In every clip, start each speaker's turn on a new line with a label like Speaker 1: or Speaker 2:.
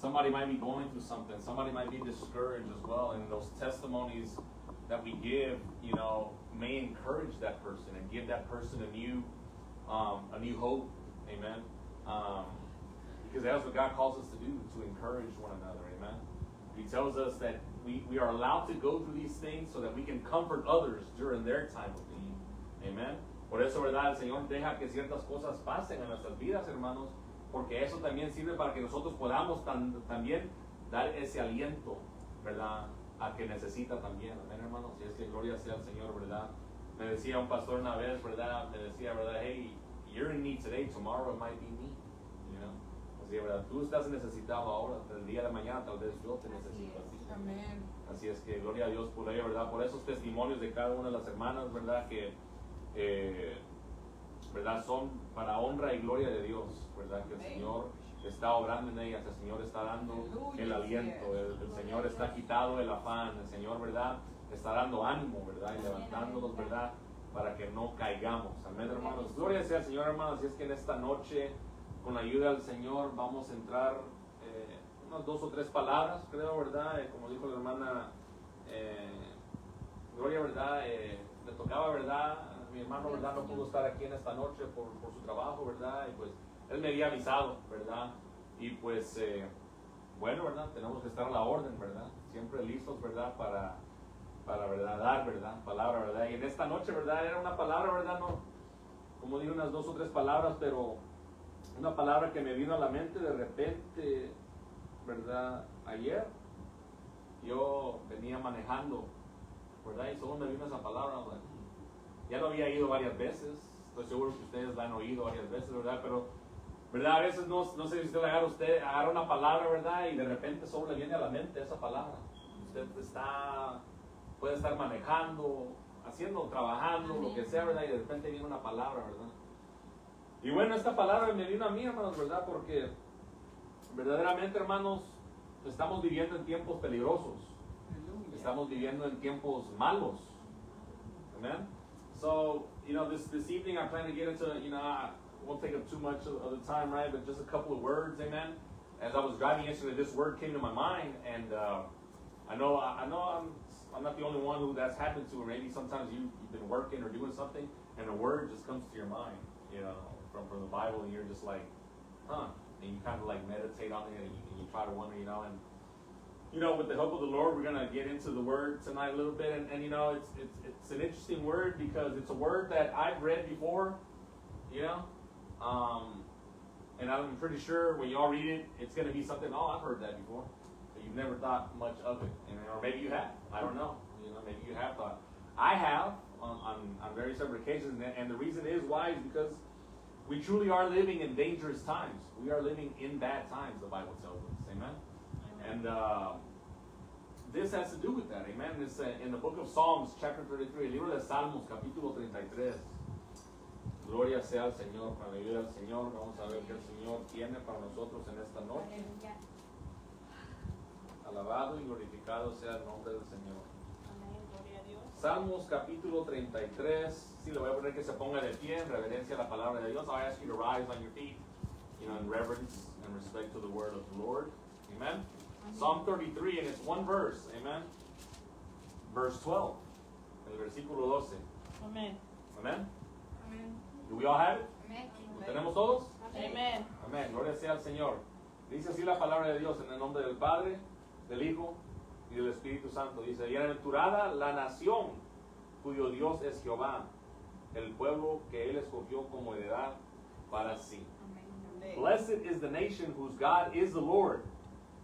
Speaker 1: somebody might be going through something. Somebody might be discouraged as well. And those testimonies that we give, you know, may encourage that person and give that person a new hope. Amen. Because that's what God calls us to do, to encourage one another. Amen. He tells us that we are allowed to go through these things so that we can comfort others during their time of need. Amen. Por eso, ¿verdad? El Señor deja que ciertas cosas pasen en nuestras vidas, hermanos, porque eso también sirve para que nosotros podamos también dar ese aliento, ¿verdad? A que necesita también. Amén, hermanos. Y es que gloria sea al Señor, ¿verdad? Me decía un pastor una vez, ¿verdad? Me decía, ¿verdad? Hey, you're in need today, tomorrow it might be me. You know? Así, ¿verdad? Tú estás necesitado ahora, el día de mañana tal vez yo te necesito así.
Speaker 2: Amén.
Speaker 1: Así es que gloria a Dios por ello, ¿verdad? Por esos testimonios de cada una de las hermanas, ¿verdad? Que, ¿verdad? Son para honra y gloria de Dios, ¿verdad? Que el Señor está obrando en ellas, el Señor está dando el aliento, el Señor está quitando el afán, el Señor, ¿verdad? Está dando ánimo, ¿verdad? Y levantándonos, ¿verdad? Para que no caigamos. Amén, hermanos. Gloria sea al Señor, hermanos. Y es que en esta noche, con la ayuda del Señor, vamos a entrar unas 2 o 3 palabras, creo, ¿verdad? Como dijo la hermana Gloria, ¿verdad? Le tocaba, ¿verdad? Mi hermano, ¿verdad? No pudo estar aquí en esta noche por su trabajo, ¿verdad? Y pues él me había avisado, ¿verdad? Y pues, bueno, ¿verdad? Tenemos que estar a la orden, ¿verdad? Siempre listos, ¿verdad? Para ¿verdad? Dar, ¿verdad? Palabra, ¿verdad? Y en esta noche, ¿verdad? Era una palabra, ¿verdad? No, como digo, unas 2 o 3 palabras, pero una palabra que me vino a la mente de repente, ¿verdad? Ayer yo venía manejando, ¿verdad? Y solo me vino esa palabra, ¿verdad? Ya lo había oído varias veces, estoy seguro que ustedes la han oído varias veces, ¿verdad? Pero, ¿verdad? A veces no sé si usted agarra una palabra, ¿verdad? Y de repente solo le viene a la mente esa palabra. Usted puede estar manejando, trabajando, lo que sea, ¿verdad? Y de repente viene una palabra, ¿verdad? Y bueno, esta palabra me vino a mí, hermanos, ¿verdad? Porque verdaderamente, hermanos, estamos viviendo en tiempos peligrosos. Estamos viviendo en tiempos malos. Amen? So, you know, this evening I plan to get into, you know, I won't take up too much of the time, right? But just a couple of words, amen? As I was driving yesterday, this word came to my mind, and I know I'm not the only one who that's happened to, or maybe sometimes you've been working or doing something, and a word just comes to your mind, you know, from the Bible, and you're just like, huh? And you kind of like meditate on it, and you try to wonder, you know, and you know, with the help of the Lord, we're gonna get into the word tonight a little bit, and you know, it's an interesting word because it's a word that I've read before, you know, and I'm pretty sure when y'all read it, it's gonna be something. Oh, I've heard that before, but you've never thought much of it, or maybe you have. I don't know. You know, maybe you have thought. I have on various several occasions, and the reason is why is because we truly are living in dangerous times. We are living in bad times, the Bible tells us. Amen. And this has to do with that, amen. It's in the book of Psalms, chapter 33, el libro de Salmos, capítulo 33. Gloria sea al Señor, para la ayuda del Señor. Vamos a ver qué el Señor tiene para nosotros en esta noche. Alabado y glorificado sea el nombre del Señor.
Speaker 2: Amén, gloria a Dios.
Speaker 1: Salmos, capítulo 33. Sí, le voy a poner que se ponga de pie en reverencia a la palabra de Dios. I ask you to rise on your feet, you know, in reverence and respect to the word of the Lord. Amen. Psalm 33, and it's one verse, amen. Verse 12, el versículo 12.
Speaker 2: Amén.
Speaker 1: Amen.
Speaker 2: Amén.
Speaker 1: Do we all have it?
Speaker 2: Amén.
Speaker 1: ¿Lo tenemos todos?
Speaker 2: Amén.
Speaker 1: Amén. Gloria sea al Señor. Dice así la palabra de Dios en el nombre del Padre, del Hijo y del Espíritu Santo. Dice, bienaventurada la nación cuyo Dios es Jehová, el pueblo que Él escogió como heredad para sí.
Speaker 2: Amén.
Speaker 1: Blessed is the nation whose God is the Lord,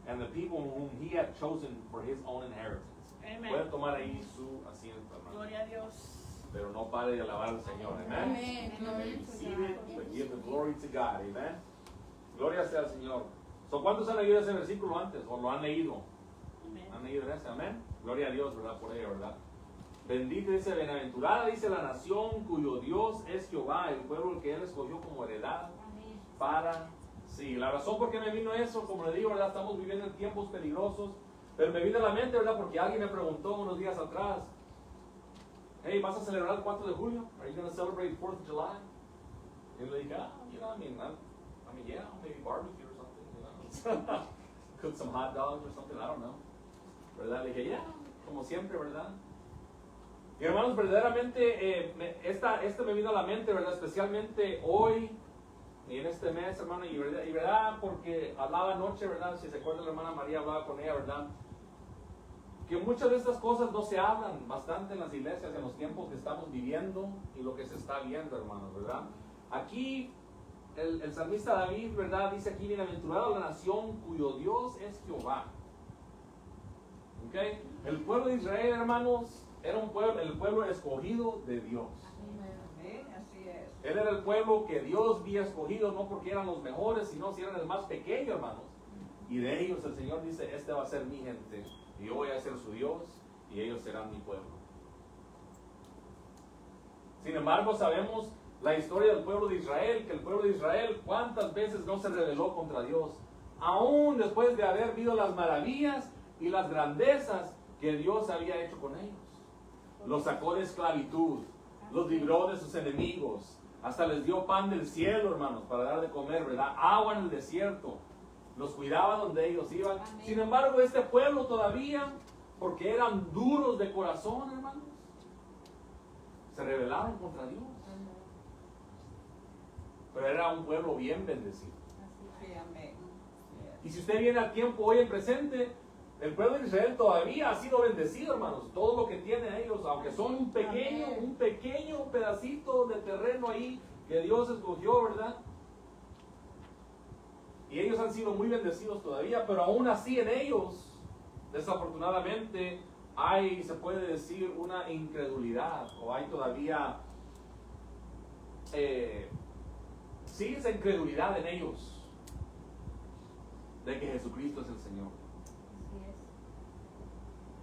Speaker 1: and the people whom He hath chosen for His own inheritance.
Speaker 2: Amen.
Speaker 1: Pueden tomar ahí su asiento, hermano.
Speaker 2: Gloria a Dios.
Speaker 1: Pero no pare de alabar al Señor. Amen.
Speaker 2: Amén.
Speaker 1: Be seated, but give the glory to God. Amen. Gloria sea al Señor. So, ¿cuántos han leído ese versículo antes? ¿O lo han leído?
Speaker 2: Amén.
Speaker 1: ¿Han leído ese? Amén. Gloria a Dios, ¿verdad? Por ello, ¿verdad? Bendito dice, bienaventurada dice la nación cuyo Dios es Jehová, el pueblo que Él escogió como heredad para sí. La razón por qué me vino eso, como le digo, ¿verdad? Estamos viviendo en tiempos peligrosos, pero me vino a la mente, ¿verdad? Porque alguien me preguntó unos días atrás, hey, ¿vas a celebrar el 4 de julio? Are you going to celebrate 4th of July? Y le dije, you know, I mean, yeah, maybe barbecue or something, you know. cook some hot dogs or something, I don't know. ¿Verdad? Le dije, yeah, como siempre, ¿verdad? Y hermanos, verdaderamente, esto me vino a la mente, ¿verdad? Especialmente hoy y en este mes, hermano, y verdad, porque hablaba anoche, ¿verdad? Si se acuerda, la hermana María hablaba con ella, ¿verdad? Que muchas de estas cosas no se hablan bastante en las iglesias en los tiempos que estamos viviendo y lo que se está viendo, hermanos, ¿verdad? Aquí, el salmista David, ¿verdad? Dice aquí, bienaventurada la nación cuyo Dios es Jehová. ¿Ok? El pueblo de Israel, hermanos, era el pueblo escogido de Dios.
Speaker 2: Amén, así es.
Speaker 1: Él era el pueblo que Dios había escogido, no porque eran los mejores, sino si eran el más pequeño, hermanos. Y de ellos el Señor dice, este va a ser mi gente, y yo voy a ser su Dios, y ellos serán mi pueblo. Sin embargo, sabemos la historia del pueblo de Israel, que el pueblo de Israel cuántas veces no se rebeló contra Dios, aún después de haber visto las maravillas y las grandezas que Dios había hecho con ellos. Los sacó de esclavitud, los libró de sus enemigos, hasta les dio pan del cielo, hermanos, para dar de comer, ¿verdad? Agua en el desierto, los cuidaba donde ellos iban.
Speaker 2: Amén.
Speaker 1: Sin embargo, este pueblo todavía, porque eran duros de corazón, hermanos, se rebelaron contra Dios. Pero era un pueblo bien bendecido.
Speaker 2: Sí, amén.
Speaker 1: Y si usted viene al tiempo hoy en presente, el pueblo de Israel todavía ha sido bendecido, hermanos. Todo lo que tienen ellos, aunque son un pequeño pedacito de terreno ahí que Dios escogió, ¿verdad? Y ellos han sido muy bendecidos todavía, pero aún así en ellos, desafortunadamente, hay, se puede decir, una incredulidad, o hay todavía, sí, esa incredulidad en ellos, de que Jesucristo es el Señor.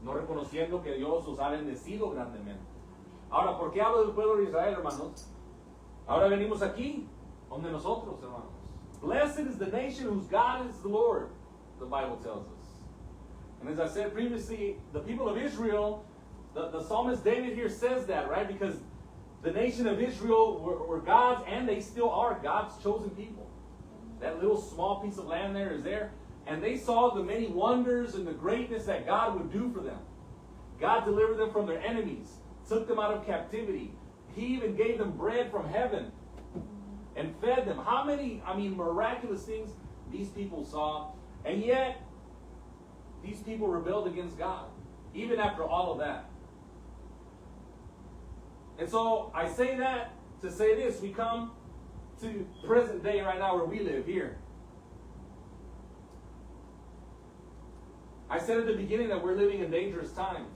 Speaker 1: No reconociendo que Dios los ha bendecido grandemente. Ahora, ¿por qué hablo del pueblo de Israel, hermanos? Ahora venimos aquí, donde nosotros, hermanos. Blessed is the nation whose God is the Lord, the Bible tells us. And as I said previously, the people of Israel, the psalmist David here says that, right? Because the nation of Israel were God's, and they still are God's chosen people. That little small piece of land there is there. And they saw the many wonders and the greatness that God would do for them. God delivered them from their enemies, took them out of captivity. He even gave them bread from heaven and fed them. How many, miraculous things these people saw. And yet, these people rebelled against God, even after all of that. And so, I say that to say this. We come to present day right now where we live here. I said at the beginning that we're living in dangerous times.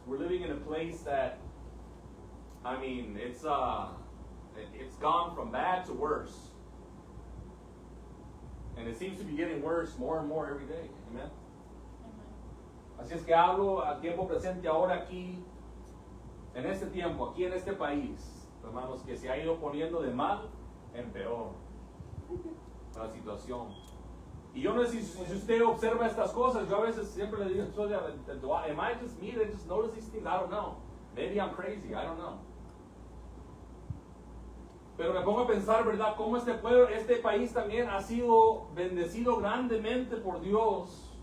Speaker 1: We're living in a place that, it's gone from bad to worse. And it seems to be getting worse more and more every day. Amen. Así es que hablo al tiempo presente ahora aquí, en este tiempo, aquí en este país, hermanos, que se ha ido poniendo de mal en peor la situación. Y yo no sé si usted observa estas cosas. Yo a veces siempre le digo, am I just me that just notice these things? I don't know. Maybe I'm crazy, I don't know. Pero me pongo a pensar, ¿verdad? Cómo este pueblo, este país también ha sido bendecido grandemente por Dios.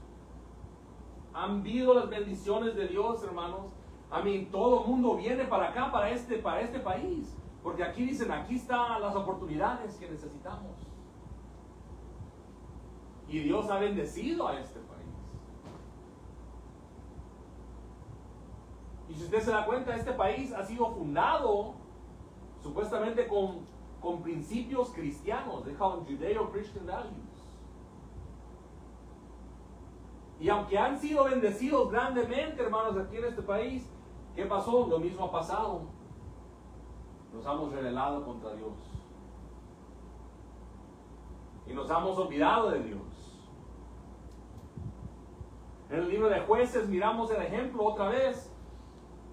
Speaker 1: Han visto las bendiciones de Dios, hermanos. Todo el mundo viene para acá, para este país. Porque aquí dicen, aquí están las oportunidades que necesitamos. Y Dios ha bendecido a este país. Y si usted se da cuenta, este país ha sido fundado supuestamente con principios cristianos. They call them Judeo-Christian values. Y aunque han sido bendecidos grandemente, hermanos, aquí en este país, ¿qué pasó? Lo mismo ha pasado. Nos hemos rebelado contra Dios. Y nos hemos olvidado de Dios. En el libro de Jueces miramos el ejemplo otra vez.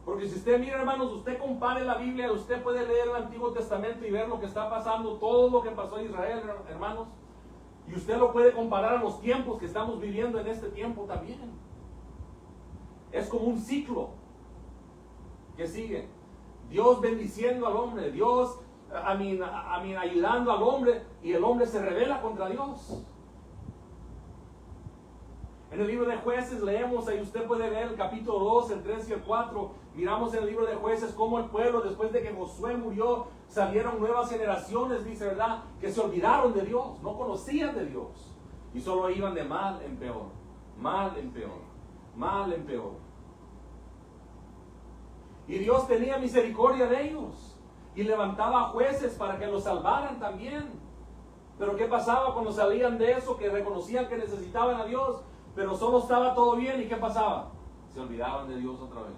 Speaker 1: Porque si usted mira, hermanos, usted compare la Biblia, usted puede leer el Antiguo Testamento y ver lo que está pasando, todo lo que pasó en Israel, hermanos. Y usted lo puede comparar a los tiempos que estamos viviendo en este tiempo también. Es como un ciclo que sigue. Dios bendiciendo al hombre, Dios ayudando al hombre, y el hombre se rebela contra Dios. En el libro de Jueces leemos, ahí usted puede ver el capítulo 2, el 3 y el 4. Miramos en el libro de Jueces cómo el pueblo, después de que Josué murió, salieron nuevas generaciones, dice, ¿verdad? Que se olvidaron de Dios, no conocían de Dios. Y solo iban de mal en peor, mal en peor, mal en peor. Y Dios tenía misericordia de ellos y levantaba jueces para que los salvaran también. Pero ¿qué pasaba cuando salían de eso? Que reconocían que necesitaban a Dios, pero solo estaba todo bien. ¿Y qué pasaba? Se olvidaban de Dios otra vez.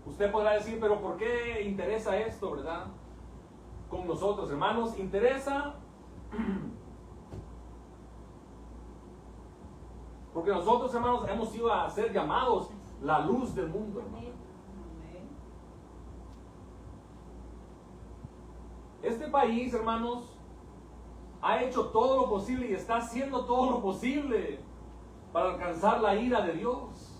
Speaker 1: Usted podrá decir, pero ¿por qué interesa esto, verdad? Con nosotros, hermanos, interesa porque nosotros, hermanos, hemos ido a ser llamados la luz del mundo, hermano.
Speaker 2: Amén.
Speaker 1: Este país, hermanos, ha hecho todo lo posible y está haciendo todo lo posible para alcanzar la ira de Dios.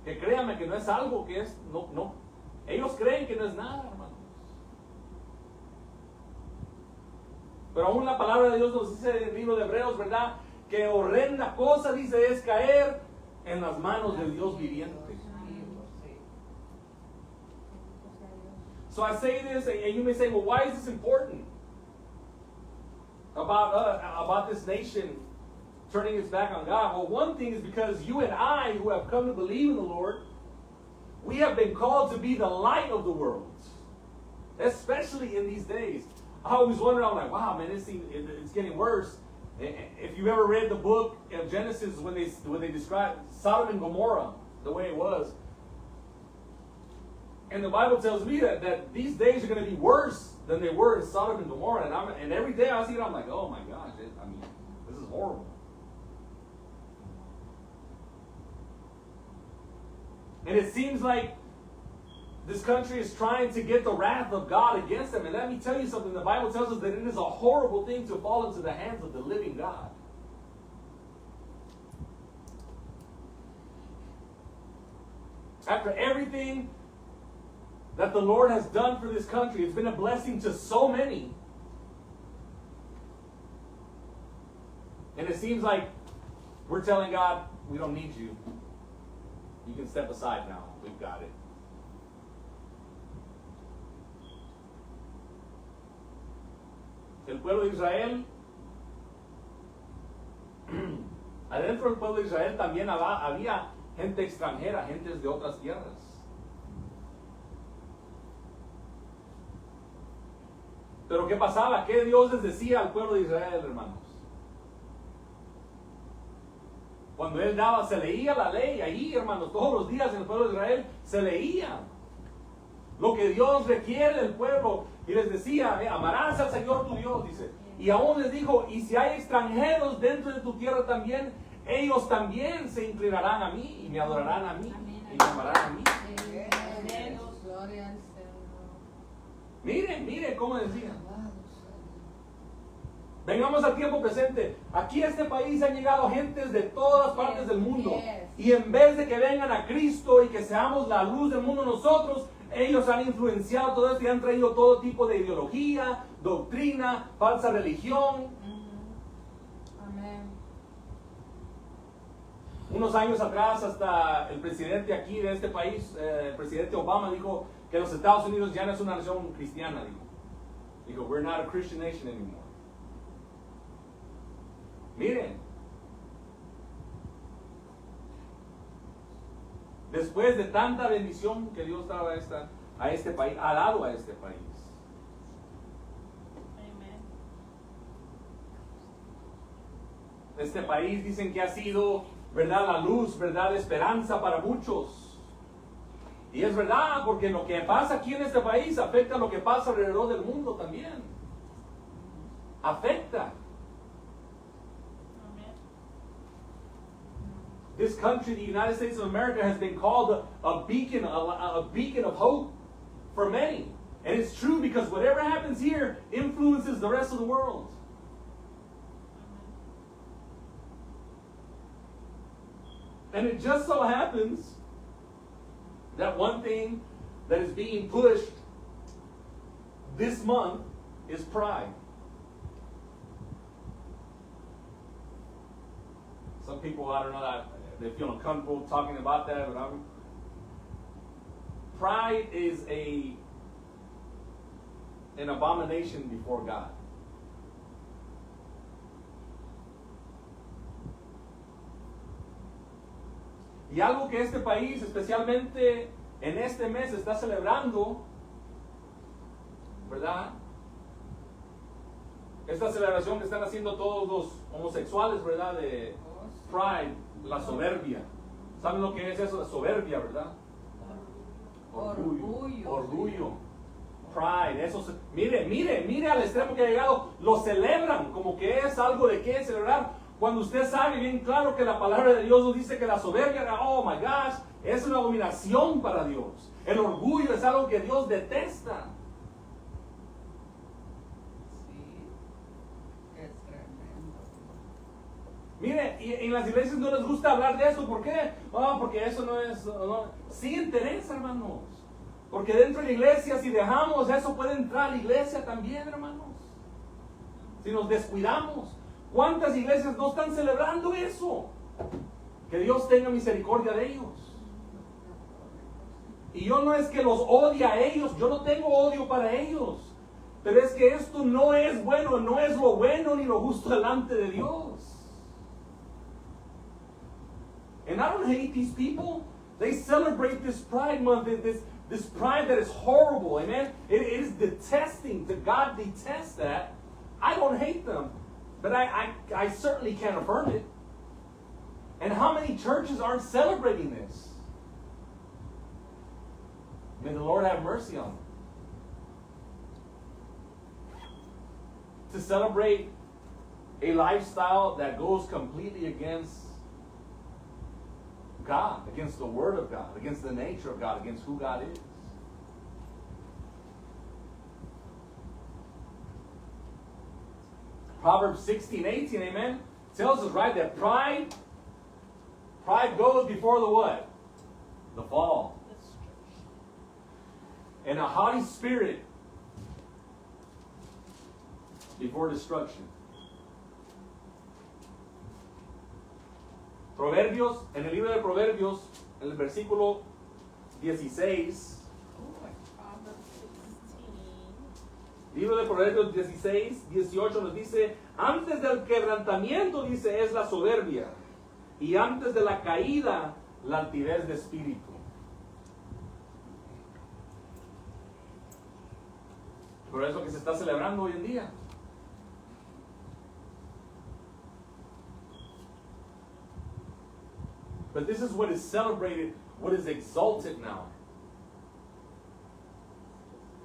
Speaker 1: Que créanme que no es algo que es, no. Ellos creen que no es nada, hermanos. Pero aún la palabra de Dios nos dice en el libro de Hebreos, ¿verdad? Que horrenda cosa, dice, es caer en las manos del Dios viviente. So I say this, and you may say, well, why is this important? About this nation turning its back on God. Well, one thing is because you and I, who have come to believe in the Lord, we have been called to be the light of the world, especially in these days. I always wonder, I'm like, wow, man, it's getting worse. If you've ever read the book of Genesis, when they describe Sodom and Gomorrah, the way it was, and the Bible tells me that these days are going to be worse than they were in Sodom and Gomorrah, and every day I see it, I'm like, oh my gosh, this is horrible. And it seems like this country is trying to get the wrath of God against them. And let me tell you something. The Bible tells us that it is a horrible thing to fall into the hands of the living God. After everything that the Lord has done for this country, it's been a blessing to so many. And it seems like we're telling God, we don't need you. You can step aside now. We've got it. El pueblo de Israel, adentro del pueblo de Israel también había gente extranjera, gentes de otras tierras. Pero ¿qué pasaba? ¿Qué Dios les decía al pueblo de Israel, hermanos? Cuando Él daba, se leía la ley ahí, hermanos, todos los días en el pueblo de Israel se leía lo que Dios requiere del pueblo. Y les decía, amarás al Señor tu Dios, dice. Y aún les dijo, y si hay extranjeros dentro de tu tierra también, ellos también se inclinarán a mí y me adorarán a mí y me amarán a mí.
Speaker 2: Gloria al Señor.
Speaker 1: Miren cómo decía. Vengamos al tiempo presente. Aquí a este país han llegado gentes de todas partes del mundo. Y en vez de que vengan a Cristo y que seamos la luz del mundo nosotros, ellos han influenciado todo esto y han traído todo tipo de ideología, doctrina, falsa religión.
Speaker 2: Amén.
Speaker 1: Unos años atrás, hasta el presidente aquí de este país, el presidente Obama, dijo que los Estados Unidos ya no es una nación cristiana. Dijo, we're not a Christian nation anymore. Miren, después de tanta bendición que Dios daba a este país, ha dado a este país.
Speaker 2: Amén.
Speaker 1: Este país dicen que ha sido, ¿verdad?, la luz, ¿verdad?, la esperanza para muchos. Y es verdad, porque lo que pasa aquí en este país afecta a lo que pasa alrededor del mundo también. Afecta. This country, the United States of America, has been called a beacon of hope for many. And it's true, because whatever happens here influences the rest of the world. And it just so happens that one thing that is being pushed this month is Pride. Some people, I don't know, that they feel uncomfortable talking about that, but Pride is an abomination before God. Y algo que este país, especialmente en este mes, está celebrando, ¿verdad? Esta celebración que están haciendo todos los homosexuales, ¿verdad? De Pride, la soberbia. ¿Saben lo que es eso? La soberbia, ¿verdad? Orgullo. Pride. Eso mire al extremo que ha llegado. Lo celebran como que es algo de qué celebrar. Cuando usted sabe bien claro que la palabra de Dios nos dice que la soberbia, oh my gosh, es una abominación para Dios. El orgullo es algo que Dios detesta. Mire, y en las iglesias no les gusta hablar de eso. ¿Por qué? Porque eso no es... No. Sí interesa, hermanos. Porque dentro de la iglesia, si dejamos eso, puede entrar a la iglesia también, hermanos. Si nos descuidamos. ¿Cuántas iglesias no están celebrando eso? Que Dios tenga misericordia de ellos. Y yo no es que los odie a ellos. Yo no tengo odio para ellos. Pero es que esto no es bueno. No es lo bueno ni lo justo delante de Dios. And I don't hate these people. They celebrate this Pride Month, this Pride that is horrible. Amen. It is detesting. God detests that. I don't hate them. But I certainly can't affirm it. And how many churches aren't celebrating this? May the Lord have mercy on them. To celebrate a lifestyle that goes completely against God, against the Word of God, against the nature of God, against who God is. Proverbs 16:18, amen, tells us, right, that pride goes before the what? The fall. And a haughty spirit before destruction. Proverbios, en el libro de Proverbios, en el versículo 16. Libro de Proverbios 16, 18 nos dice, antes del quebrantamiento, dice, es la soberbia, y antes de la caída, la altivez de espíritu. Por eso que se está celebrando hoy en día. But this is what is celebrated, what is exalted now.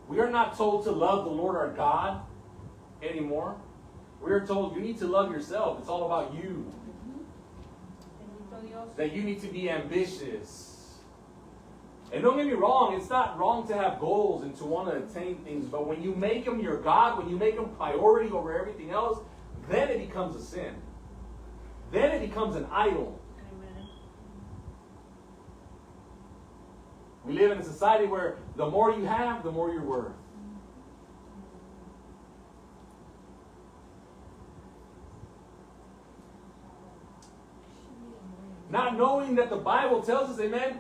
Speaker 1: We are not told to love the Lord our God anymore. We are told you need to love yourself. It's all about you. That you need to be ambitious. And don't get me wrong, it's not wrong to have goals and to want to attain things, but when you make them your God, when you make them priority over everything else, then it becomes a sin. Then it becomes an idol. We live in a society where the more you have, the more you're worth. Not knowing that the Bible tells us, amen,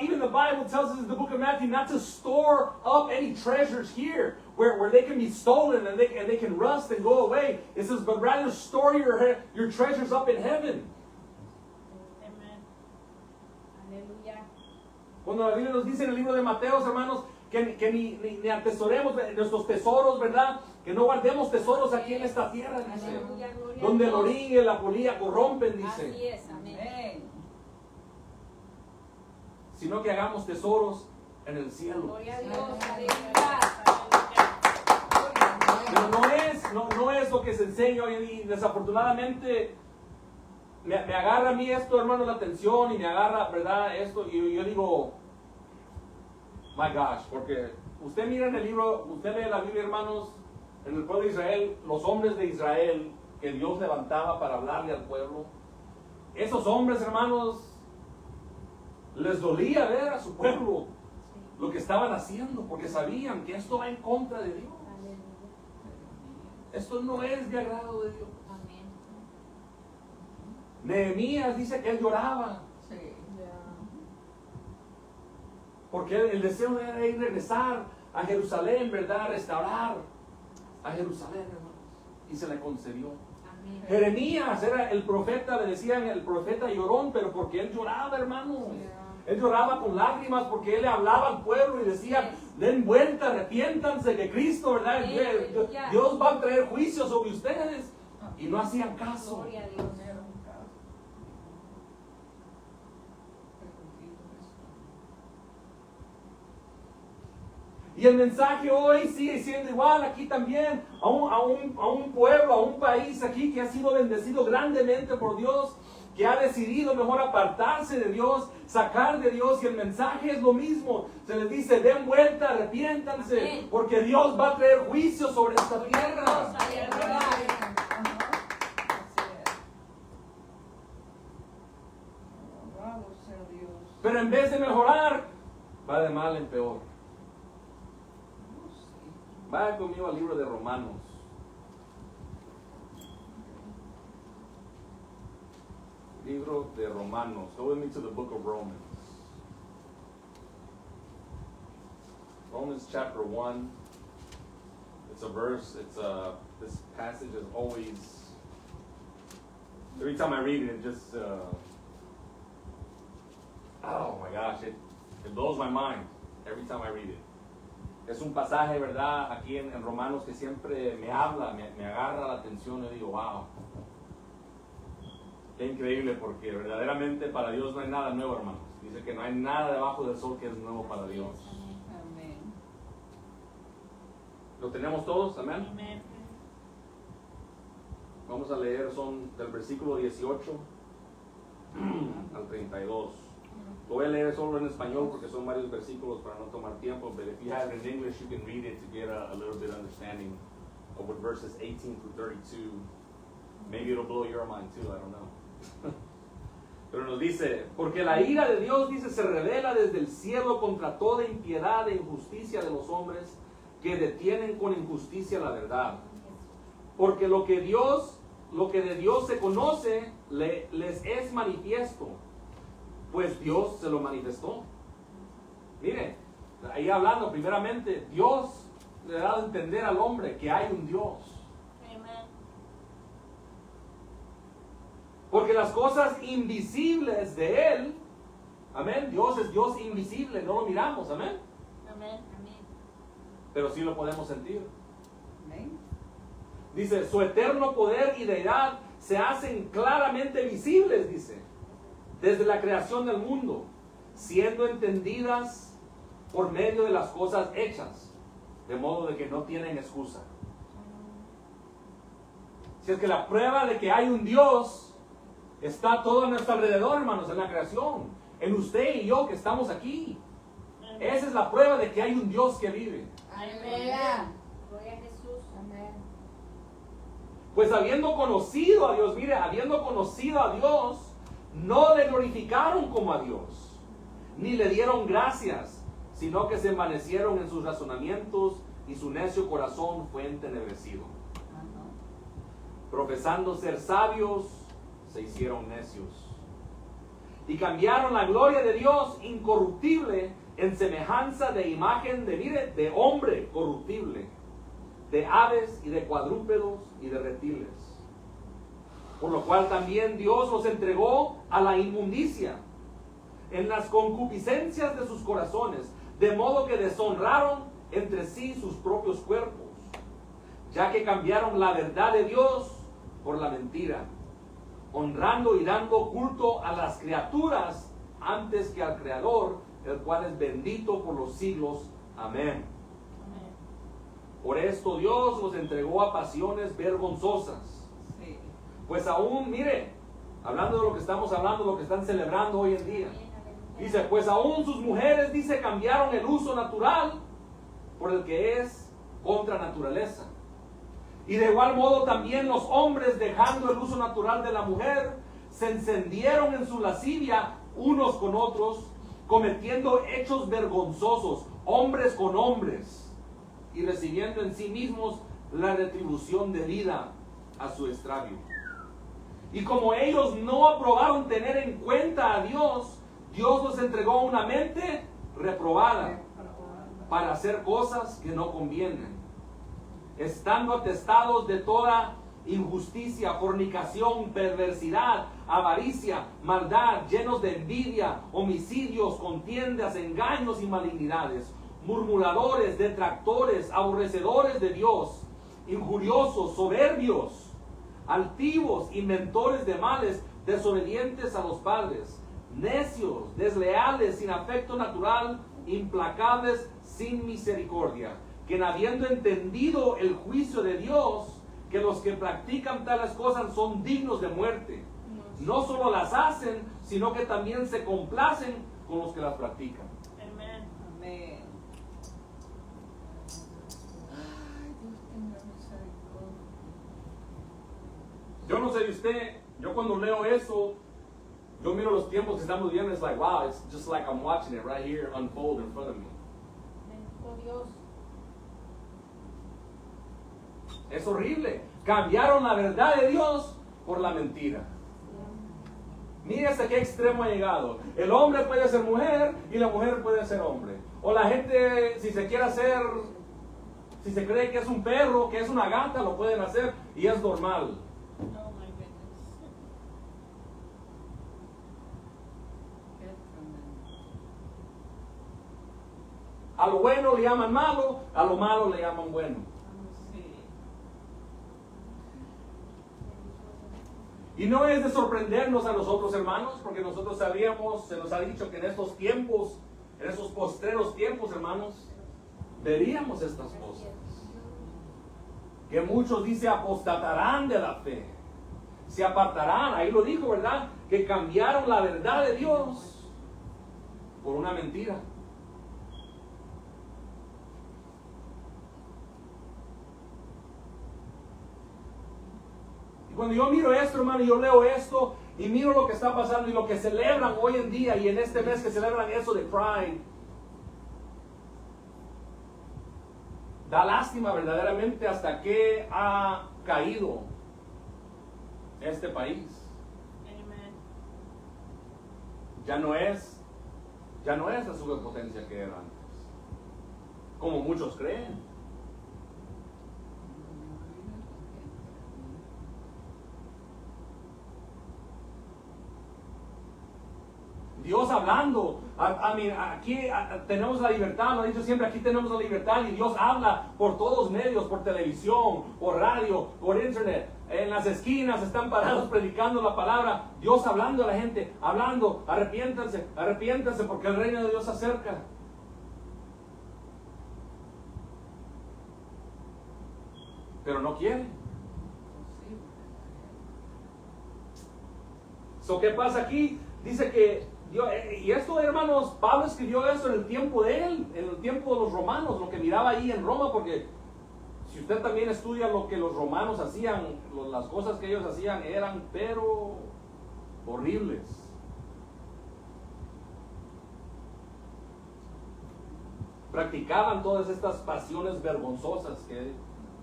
Speaker 1: even the Bible tells us in the book of Matthew not to store up any treasures here where they can be stolen and they can rust and go away. It says, but rather store your treasures up in heaven. Cuando la Biblia nos dice en el libro de Mateo, hermanos, que ni atesoremos nuestros tesoros, ¿verdad? Que no guardemos tesoros aquí en esta tierra, dice. Donde el orín y la polilla corrompen, dice.
Speaker 2: Así es, amén.
Speaker 1: Sino que hagamos tesoros en el cielo.
Speaker 2: Gloria a Dios,
Speaker 1: Pero no es lo que se enseña hoy en día. Desafortunadamente, me agarra a mí esto, hermano, la atención, y me agarra, ¿verdad? Esto, y yo digo, my gosh, porque usted mira en el libro, usted lee la Biblia, hermanos, en el pueblo de Israel, los hombres de Israel que Dios levantaba para hablarle al pueblo, esos hombres, hermanos, les dolía ver a su pueblo lo que estaban haciendo, porque sabían que esto va en contra de Dios. Esto no es de agrado de Dios.
Speaker 3: Amén.
Speaker 1: Nehemías dice que él lloraba.
Speaker 2: Sí.
Speaker 1: Porque el deseo era ir regresar a Jerusalén, ¿verdad? Restaurar a Jerusalén, hermanos. Y se le concedió.
Speaker 3: Amén.
Speaker 1: Jeremías era el profeta, le decían el profeta llorón, pero porque él lloraba, hermanos. Él lloraba con lágrimas porque él le hablaba al pueblo y decía, den vuelta, arrepiéntanse que Cristo, ¿verdad? Dios va a traer juicio sobre ustedes. Y no hacían caso.
Speaker 3: Gloria a Dios.
Speaker 1: Y el mensaje hoy sigue siendo igual aquí también, a un pueblo, a un país aquí que ha sido bendecido grandemente por Dios, que ha decidido mejor apartarse de Dios, sacar de Dios, y el mensaje es lo mismo. Se les dice, den vuelta, arrepiéntanse,
Speaker 3: Amén.
Speaker 1: porque Dios va a traer juicio sobre esta tierra.
Speaker 2: Alabado sea Dios.
Speaker 1: Pero en vez de mejorar, va de mal en peor. Vaya conmigo al libro de Romanos. Libro de Romanos. Go with me to the book of Romans. Romans chapter 1. It's a verse. This passage is always, every time I read it, it just, oh my gosh, it blows my mind every time I read it. Es un pasaje, ¿verdad? Aquí en Romanos que siempre me habla, me agarra la atención y digo, wow. Qué increíble, porque verdaderamente para Dios no hay nada nuevo, hermanos. Dice que no hay nada debajo del sol que es nuevo para Dios.
Speaker 2: Amén.
Speaker 1: ¿Lo tenemos todos? Amén.
Speaker 3: Amén.
Speaker 1: Vamos a leer, son del versículo 18 al 32. Lo voy a leer solo en español porque son varios versículos para no tomar tiempo. But if you have it in English, you can read it to get a little bit understanding of what verses 18 through 32. Maybe it'll blow your mind too, I don't know. Pero nos dice, porque la ira de Dios, dice, se revela desde el cielo contra toda impiedad e injusticia de los hombres que detienen con injusticia la verdad. Porque lo que de Dios se conoce, les es manifiesto, pues Dios se lo manifestó. Mire, ahí hablando, primeramente, Dios le ha dado a entender al hombre que hay un Dios. Porque las cosas invisibles de Él, amén, Dios es Dios invisible, no lo miramos, amén,
Speaker 3: Amén.
Speaker 1: pero sí lo podemos sentir.
Speaker 2: Amén.
Speaker 1: Dice, su eterno poder y deidad se hacen claramente visibles, dice, desde la creación del mundo, siendo entendidas por medio de las cosas hechas, de modo de que no tienen excusa. Si es que la prueba de que hay un Dios está todo a nuestro alrededor, hermanos, en la creación, en usted y yo que estamos aquí. Esa es la prueba de que hay un Dios que vive.
Speaker 3: Aleluya. Gloria a Jesús.
Speaker 2: Amén.
Speaker 1: Pues habiendo conocido a Dios, mire, habiendo conocido a Dios, no le glorificaron como a Dios, ni le dieron gracias, sino que se envanecieron en sus razonamientos y su necio corazón fue entenebrecido. Profesando ser sabios, se hicieron necios. Y cambiaron la gloria de Dios incorruptible en semejanza de imagen de, mire, de hombre corruptible, de aves y de cuadrúpedos y de reptiles. Por lo cual también Dios los entregó a la inmundicia en las concupiscencias de sus corazones, de modo que deshonraron entre sí sus propios cuerpos, ya que cambiaron la verdad de Dios por la mentira, honrando y dando culto a las criaturas antes que al Creador, el cual es bendito por los siglos. Amén. Por esto Dios los entregó a pasiones vergonzosas.
Speaker 2: Sí.
Speaker 1: Pues aún, mire, hablando de lo que estamos hablando, lo que están celebrando hoy en día. Dice, pues aún sus mujeres, dice, cambiaron el uso natural por el que es contra naturaleza. Y de igual modo también los hombres, dejando el uso natural de la mujer, se encendieron en su lascivia unos con otros, cometiendo hechos vergonzosos, hombres con hombres, y recibiendo en sí mismos la retribución debida a su extravío. Y como ellos no aprobaron tener en cuenta a Dios, Dios los entregó una mente reprobada para hacer cosas que no convienen, estando atestados de toda injusticia, fornicación, perversidad, avaricia, maldad, llenos de envidia, homicidios, contiendas, engaños y malignidades, murmuradores, detractores, aborrecedores de Dios, injuriosos, soberbios, altivos, inventores de males, desobedientes a los padres, necios, desleales, sin afecto natural, implacables, sin misericordia, que habiendo entendido el juicio de Dios, que los que practican tales cosas son dignos de muerte, no solo las hacen, sino que también se complacen con los que las practican.
Speaker 3: Amén.
Speaker 2: Amén. Ay, Dios tenga misericordia.
Speaker 1: Yo no sé de usted, yo cuando leo eso, yo miro los tiempos que estamos viviendo, it's like, wow, it's just like I'm watching it right here unfold in front of me.
Speaker 3: Bendito Dios.
Speaker 1: Es horrible. Cambiaron la verdad de Dios por la mentira. Mire hasta qué extremo ha llegado. El hombre puede ser mujer y la mujer puede ser hombre. O la gente, si se quiere hacer, si se cree que es un perro, que es una gata, lo pueden hacer y es normal.
Speaker 3: Oh my goodness.
Speaker 2: Qué tremendo.
Speaker 1: A lo bueno le llaman malo, a lo malo le llaman bueno.
Speaker 2: Sí.
Speaker 1: Y no es de sorprendernos a nosotros, hermanos, porque nosotros sabíamos, se nos ha dicho que en estos tiempos, en esos postreros tiempos, hermanos, veríamos estas cosas. Que muchos, dice, apostatarán de la fe. Se apartarán, ahí lo dijo, ¿verdad? Que cambiaron la verdad de Dios por una mentira. Cuando yo miro esto, hermano, yo leo esto y miro lo que está pasando y lo que celebran hoy en día y en este mes que celebran eso de Pride, da lástima verdaderamente hasta que ha caído este país.
Speaker 3: Amen.
Speaker 1: Ya no es la superpotencia que era antes, como muchos creen. Dios hablando, aquí tenemos la libertad, lo he dicho siempre, aquí tenemos la libertad y Dios habla por todos medios, por televisión, por radio, por internet, en las esquinas están parados predicando la palabra, Dios hablando a la gente, hablando, arrepiéntanse, arrepiéntanse porque el reino de Dios se acerca. Pero no quieren. So, ¿qué pasa aquí? Dice que Dios, y esto, hermanos, Pablo escribió eso en el tiempo de él, en el tiempo de los romanos, lo que miraba ahí en Roma, porque si usted también estudia lo que los romanos hacían, las cosas que ellos hacían eran pero horribles. Practicaban todas estas pasiones vergonzosas que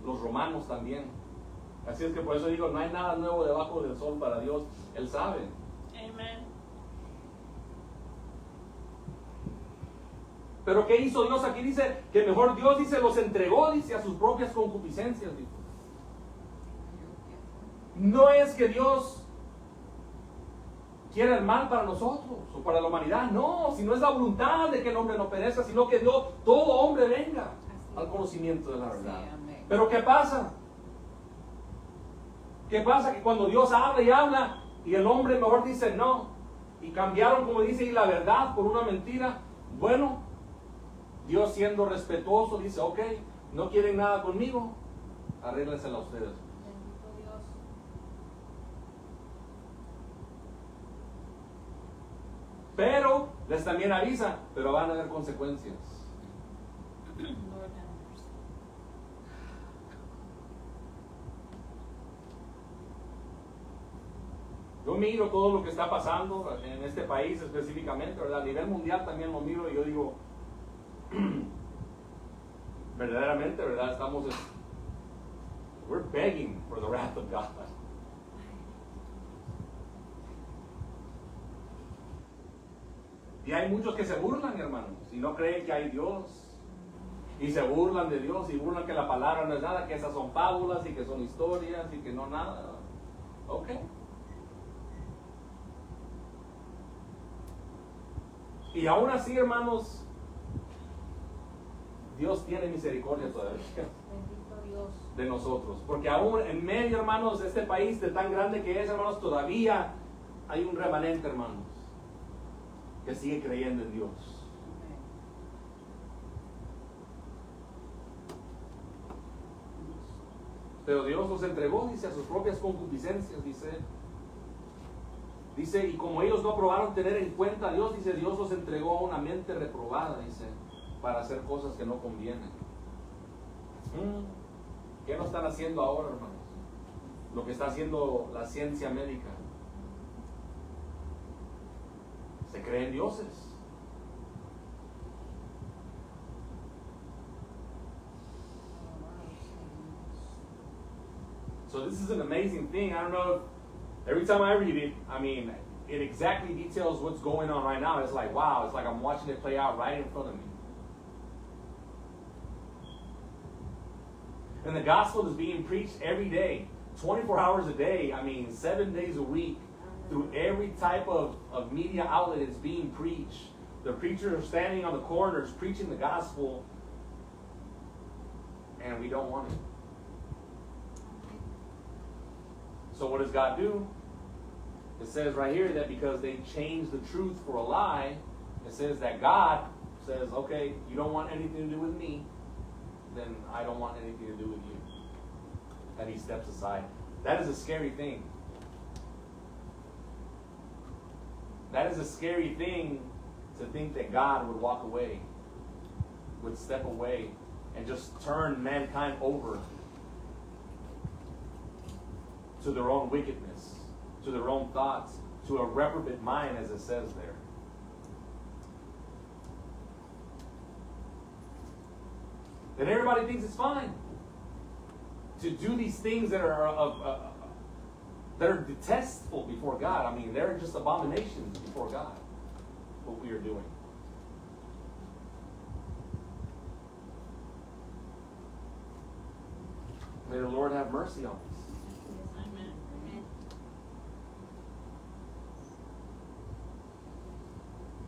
Speaker 1: los romanos también. Así es que por eso digo, no hay nada nuevo debajo del sol para Dios, Él sabe.
Speaker 3: Amen.
Speaker 1: Pero ¿qué hizo Dios? Aquí dice que mejor Dios, dice, los entregó, dice, a sus propias concupiscencias. Dice. No es que Dios quiera el mal para nosotros o para la humanidad, no, sino es la voluntad de que el hombre no perezca, sino que Dios, todo hombre venga al conocimiento de la verdad.
Speaker 2: Sí, amén.
Speaker 1: Pero ¿qué pasa? ¿Qué pasa? Que cuando Dios habla y habla y el hombre mejor dice no, y cambiaron, como dice, y la verdad por una mentira, bueno, Dios siendo respetuoso dice, ok, no quieren nada conmigo, arréglensela a ustedes.
Speaker 3: Bendito Dios.
Speaker 1: Pero les también avisa, pero van a haber consecuencias.
Speaker 3: Lord have mercy.
Speaker 1: Yo miro todo lo que está pasando en este país específicamente, ¿verdad? A nivel mundial también lo miro y yo digo, verdaderamente, ¿verdad? Estamos We're begging for the wrath of God. Y hay muchos que se burlan, hermanos, y no creen que hay Dios. Y se burlan de Dios y burlan que la palabra no es nada, que esas son fábulas y que son historias y que no nada. Ok. Y aún así, hermanos, Dios tiene misericordia todavía
Speaker 3: Bendito Dios.
Speaker 1: de nosotros. Porque aún en medio, hermanos, de este país de tan grande que es, hermanos, todavía hay un remanente, hermanos, que sigue creyendo en Dios. Pero Dios los entregó, dice, a sus propias concupiscencias, dice, y como ellos no aprobaron tener en cuenta a Dios, dice, Dios los entregó a una mente reprobada, dice, para hacer cosas que no convienen. ¿Qué no están haciendo ahora, hermanos? Lo que está haciendo la ciencia médica. Se creen dioses. So this is an amazing thing. I don't know if every time I read it, I mean, it exactly details what's going on right now. It's like, wow, it's like I'm watching it play out right in front of me. And the gospel is being preached every day, 24 hours a day, I mean, 7 days a week, through every type of media outlet it's being preached. The preachers are standing on the corners preaching the gospel, and we don't want it. So what does God do? It says right here that because they changed the truth for a lie, it says that God says, okay, you don't want anything to do with me, then I don't want anything to do with you. And he steps aside. That is a scary thing. That is a scary thing to think that God would walk away, would step away, and just turn mankind over to their own wickedness, to their own thoughts, to a reprobate mind, as it says there. And everybody thinks it's fine to do these things that are detestable before God. I mean, they're just abominations before God, what we are doing. May the Lord have mercy on us.
Speaker 3: Amen.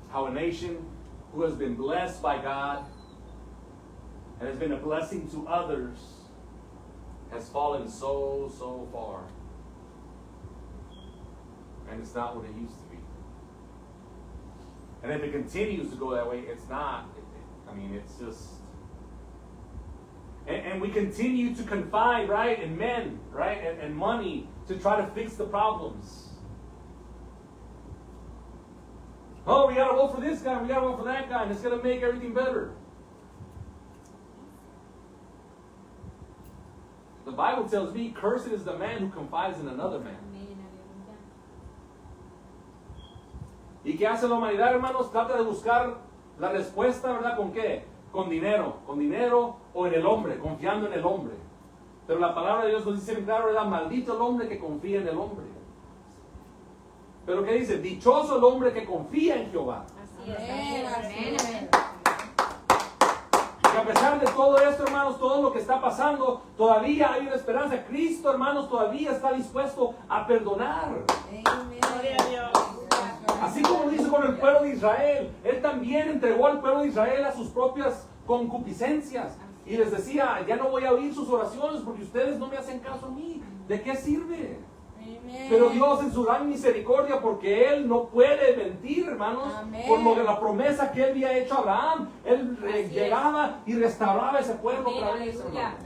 Speaker 1: How a nation who has been blessed by God and has been a blessing to others has fallen so far. And it's not what it used to be. And if it continues to go that way, it's not. It's just... And we continue to confide, right, in men, right, and money to try to fix the problems. Oh, we got to vote for this guy, we got to vote for that guy, and it's going to make everything better. The Bible tells me, cursed is the man who confides in another man. ¿Y qué hace la humanidad, hermanos? Trata de buscar la respuesta, ¿verdad? ¿Con qué? Con dinero o en el hombre, confiando en el hombre. Pero la palabra de Dios nos dice claro, ¿verdad? Maldito el hombre que confía en el hombre. Pero ¿qué dice? Dichoso el hombre que confía en Jehová.
Speaker 3: Así es.
Speaker 1: Y a pesar de todo esto, hermanos, todo lo que está pasando, todavía hay una esperanza. Cristo, hermanos, todavía está dispuesto a perdonar.
Speaker 3: Gloria a Dios.
Speaker 1: Así como lo hizo con el pueblo de Israel, Él también entregó al pueblo de Israel a sus propias concupiscencias. Y les decía, ya no voy a oír sus oraciones porque ustedes no me hacen caso a mí. ¿De qué sirve? Pero Dios en su gran misericordia, porque Él no puede mentir, hermanos, por lo de la promesa que Él había hecho a Abraham, Él llegaba y restauraba ese pueblo otra vez, hermanos.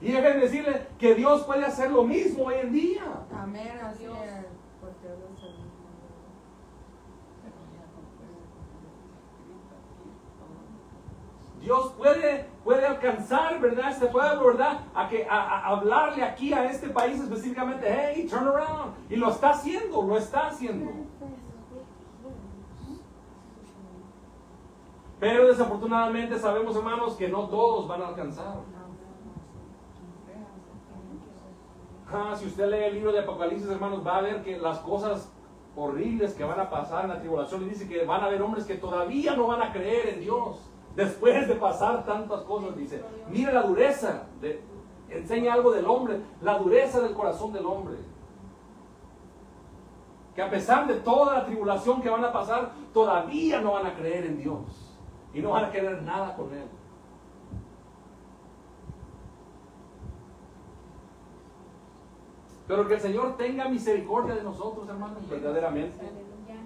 Speaker 1: Y déjenme decirle que Dios puede hacer lo mismo hoy en día.
Speaker 2: Amén, así es. Porque Él es el mismo.
Speaker 1: Dios puede alcanzar, ¿verdad? Este pueblo, ¿verdad? A hablarle aquí a este país específicamente, hey, turn around. Y lo está haciendo. Pero desafortunadamente sabemos, hermanos, que no todos van a alcanzar. Si usted lee el libro de Apocalipsis, hermanos, va a ver que las cosas horribles que van a pasar en la tribulación, y dice que van a haber hombres que todavía no van a creer en Dios después de pasar tantas cosas. Dice, mire la dureza, enseña algo del hombre, la dureza del corazón del hombre, que a pesar de toda la tribulación que van a pasar, todavía no van a creer en Dios y no van a querer nada con Él. Pero que el Señor tenga misericordia de nosotros, hermanos, verdaderamente.
Speaker 3: Aleluya.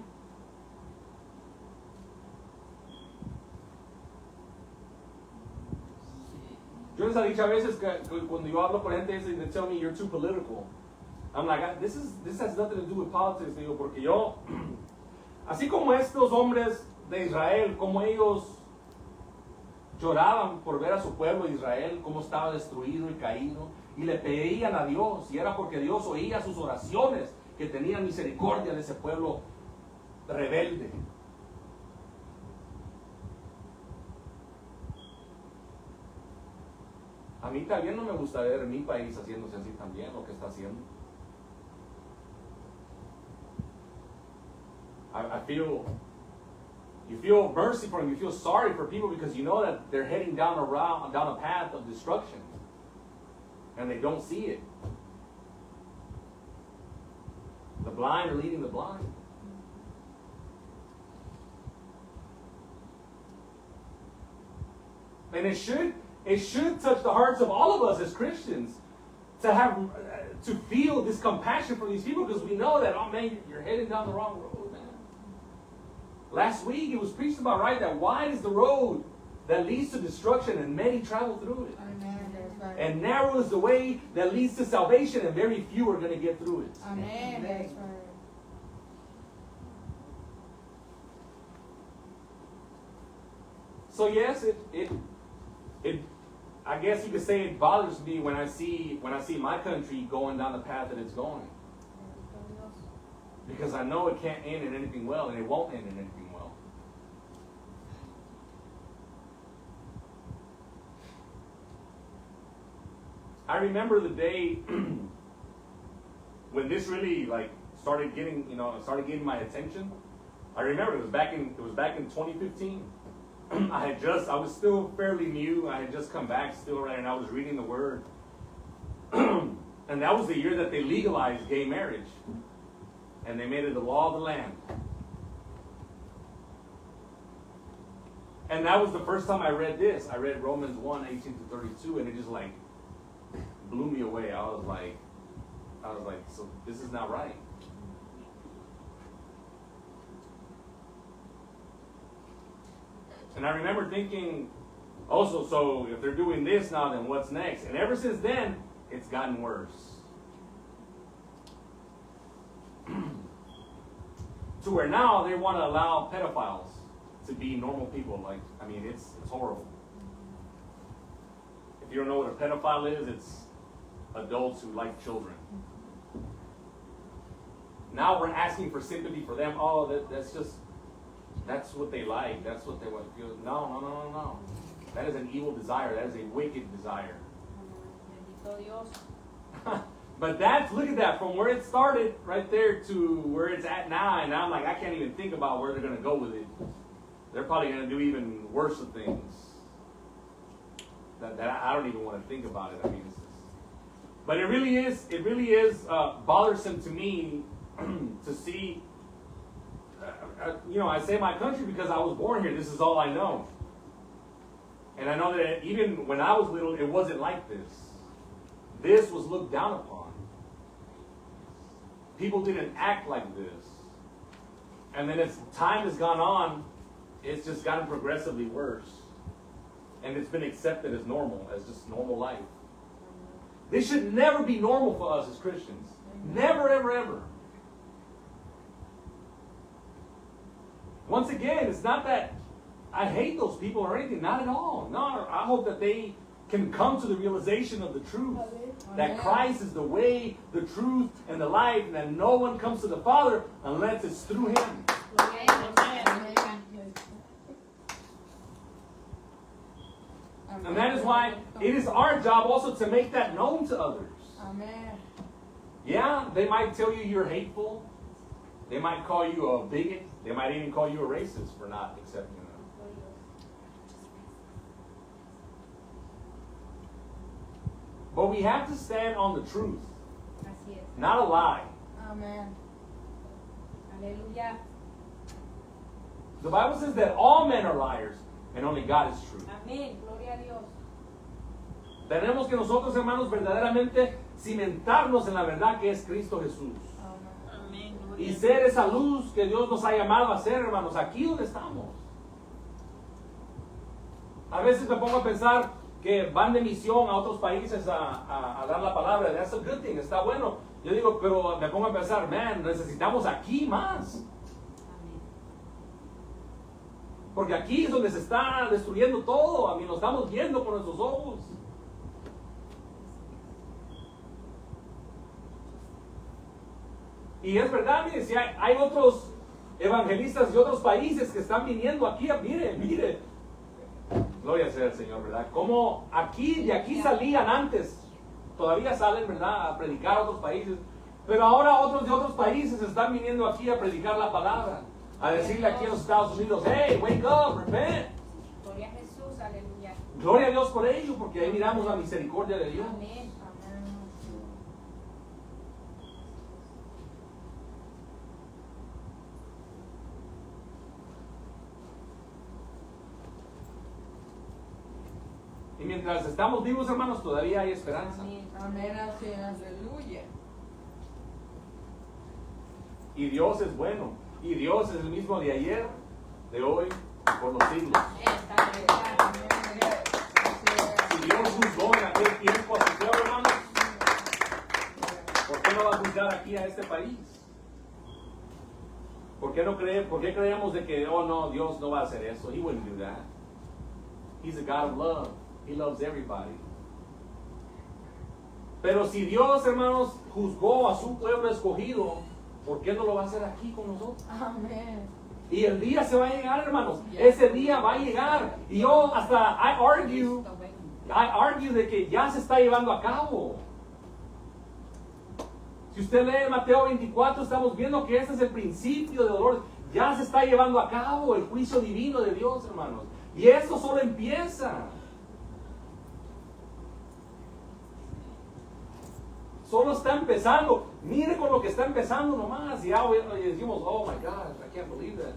Speaker 1: Yo les he dicho a veces que cuando yo hablo con gente, they tell me you're too political. I'm like, this has nothing to do with politics, digo, porque yo, así como estos hombres de Israel, como ellos lloraban por ver a su pueblo de Israel, cómo estaba destruido y caído, y le pedían a Dios, y era porque Dios oía sus oraciones, que tenían misericordia de ese pueblo rebelde. A mí también no me gusta ver mi país haciéndose así también, lo que está haciendo. You feel mercy for them, you feel sorry for people because you know that they're heading down a path of destruction. And they don't see it. The blind are leading the blind. And it should touch the hearts of all of us as Christians to feel this compassion for these people, because we know that, oh man, you're heading down the wrong road, man. Last week it was preached about, right, that wide is the road that leads to destruction and many travel through it.
Speaker 2: Amen. That's right.
Speaker 1: And narrow is the way that leads to salvation, and very few are going to get through it.
Speaker 2: Amen. That's right.
Speaker 1: So yes, it I guess you could say it bothers me when I see my country going down the path that it's going, because I know it can't end in anything well, and it won't end in anything well. I remember the day when this really started getting my attention. I remember it was back in 2015. I was still fairly new. I had just come back still, right, and I was reading the Word. And that was the year that they legalized gay marriage. And they made it the law of the land. And that was the first time I read this. I read Romans 1:18-32, and it just blew me away. I was like, so this is not right. And I remember thinking, also, so if they're doing this now, then what's next? And ever since then, it's gotten worse. To where now they want to allow pedophiles to be normal people. It's horrible. If you don't know what a pedophile is, it's adults who like children. Now we're asking for sympathy for them. Oh, that's what they like. That's what they want to feel. No. That is an evil desire. That is a wicked desire.
Speaker 3: Bendito Dios.
Speaker 1: But look at that, from where it started right there to where it's at now, and I'm like, I can't even think about where they're going to go with it. They're probably going to do even worse of things that I don't even want to think about it. But it really is bothersome to me to see. I say my country because I was born here. This is all I know. And I know that even when I was little, it wasn't like this. This was looked down upon. People didn't act like this. And then as time has gone on, it's just gotten progressively worse. And it's been accepted as normal, as just normal life. This should never be normal for us as Christians. Never, ever, ever. Once again, it's not that I hate those people or anything. Not at all. No, I hope that they can come to the realization of the truth. That Christ is the way, the truth, and the life, and that no one comes to the Father unless it's through Him. why it is our job also to make that known to others.
Speaker 2: Amen.
Speaker 1: Yeah, they might tell you you're hateful. They might call you a bigot. They might even call you a racist for not accepting them. But we have to stand on the truth,
Speaker 3: Así es.
Speaker 1: not a lie.
Speaker 2: Amen.
Speaker 3: Aleluya.
Speaker 1: The Bible says that all men are liars and only God is true.
Speaker 3: Amén. Gloria a Dios.
Speaker 1: Tenemos que nosotros, hermanos, verdaderamente cimentarnos en la verdad que es Cristo Jesús.
Speaker 2: Amen.
Speaker 1: Y ser esa luz que Dios nos ha llamado a ser, hermanos, aquí donde estamos. A veces me pongo a pensar que van de misión a otros países a dar la palabra. That's a good thing, está bueno. Yo digo, pero me pongo a pensar, man, necesitamos aquí más.
Speaker 3: Amén.
Speaker 1: Porque aquí es donde se está destruyendo todo. A mí lo estamos viendo con nuestros ojos. Y es verdad, mire, si hay otros evangelistas de otros países que están viniendo aquí, mire. Gloria sea al Señor, ¿verdad? Como de aquí salían antes, todavía salen, ¿verdad? A predicar a otros países. Pero ahora otros de otros países están viniendo aquí a predicar la palabra. A decirle aquí en los Estados Unidos, hey, wake up, repent.
Speaker 3: Gloria a Jesús. Aleluya.
Speaker 1: Gloria a Dios por ello, porque ahí miramos la misericordia de Dios.
Speaker 3: Amén.
Speaker 1: Y mientras estamos vivos, hermanos, todavía hay esperanza.
Speaker 3: Amén.
Speaker 2: Amen. Así es. Aleluya.
Speaker 1: Y Dios es bueno. Y Dios es el mismo de ayer, de hoy y por los siglos.
Speaker 2: Amen.
Speaker 1: Si Dios juzgó en aquel tiempo a su pueblo, hermanos, ¿por qué no va a juzgar aquí a este país? ¿Por qué creemos de que, oh no, Dios no va a hacer eso? He wouldn't do that. He's a God of love. He loves everybody. Pero si Dios, hermanos, juzgó a su pueblo escogido, ¿por qué no lo va a hacer aquí con nosotros?
Speaker 2: Amen.
Speaker 1: Y el día se va a llegar, hermanos. Ese día va a llegar. Y yo hasta, I argue de que ya se está llevando a cabo. Si usted lee Mateo 24, estamos viendo que este es el principio de dolor. Ya se está llevando a cabo el juicio divino de Dios, hermanos. Y esto solo empieza. Solo está empezando. Mire con lo que está empezando nomás. Y ya decimos, oh my God, I can't believe that.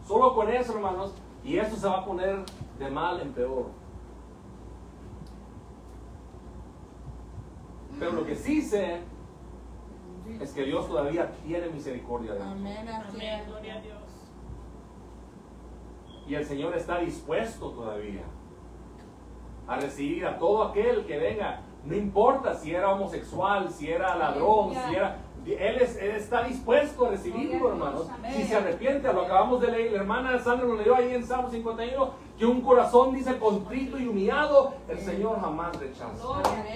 Speaker 1: Solo con eso, hermanos. Y esto se va a poner de mal en peor. Pero lo que sí sé es que Dios todavía tiene misericordia de nosotros.
Speaker 2: Amen. Así es.
Speaker 4: Gloria a Dios.
Speaker 1: Y el Señor está dispuesto todavía a recibir a todo aquel que venga. No importa si era homosexual, si era ladrón, si era... Él está dispuesto a recibirlo, hermanos. Si se arrepiente, lo acabamos de leer. La hermana Sandra nos leyó ahí en Salmo 51, que un corazón dice contrito y humillado, el Señor jamás rechaza.
Speaker 3: Gloria.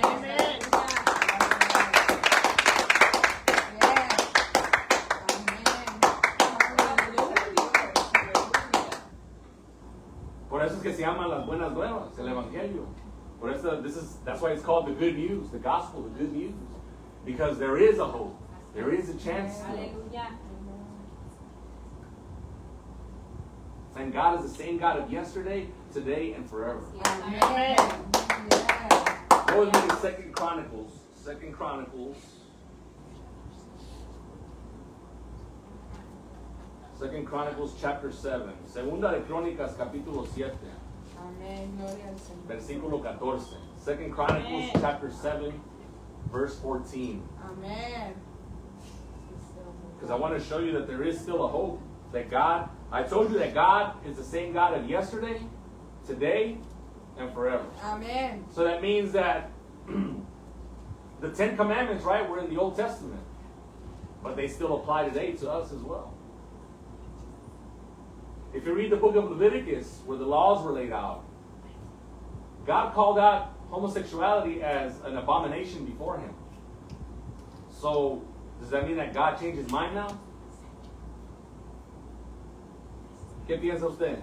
Speaker 1: Por eso es que se llaman las buenas nuevas, el Evangelio. Por eso, that's why it's called the good news, the gospel, the good news. Because there is a hope. There is a chance.
Speaker 3: Aleluya.
Speaker 1: And God is the same God of yesterday, today, and forever.
Speaker 2: Amen.
Speaker 1: Go with me to 2 Chronicles. 2 Chronicles. 2 Chronicles chapter 7. Segunda de Crónicas capítulo 7.
Speaker 2: Amén. Gloria al Señor.
Speaker 1: Versículo 14. 2 Chronicles chapter 7, verse 14.
Speaker 2: Amén.
Speaker 1: Because I want to show you that there is still a hope. That God, I told you that God is the same God of yesterday, today, and forever.
Speaker 2: Amén.
Speaker 1: So that means that the 10 Commandments, right, were in the Old Testament. But they still apply today to us as well. If you read the book of Leviticus, where the laws were laid out, God called out homosexuality as an abomination before him. So, does that mean that God changed his mind now? ¿Qué piensa usted?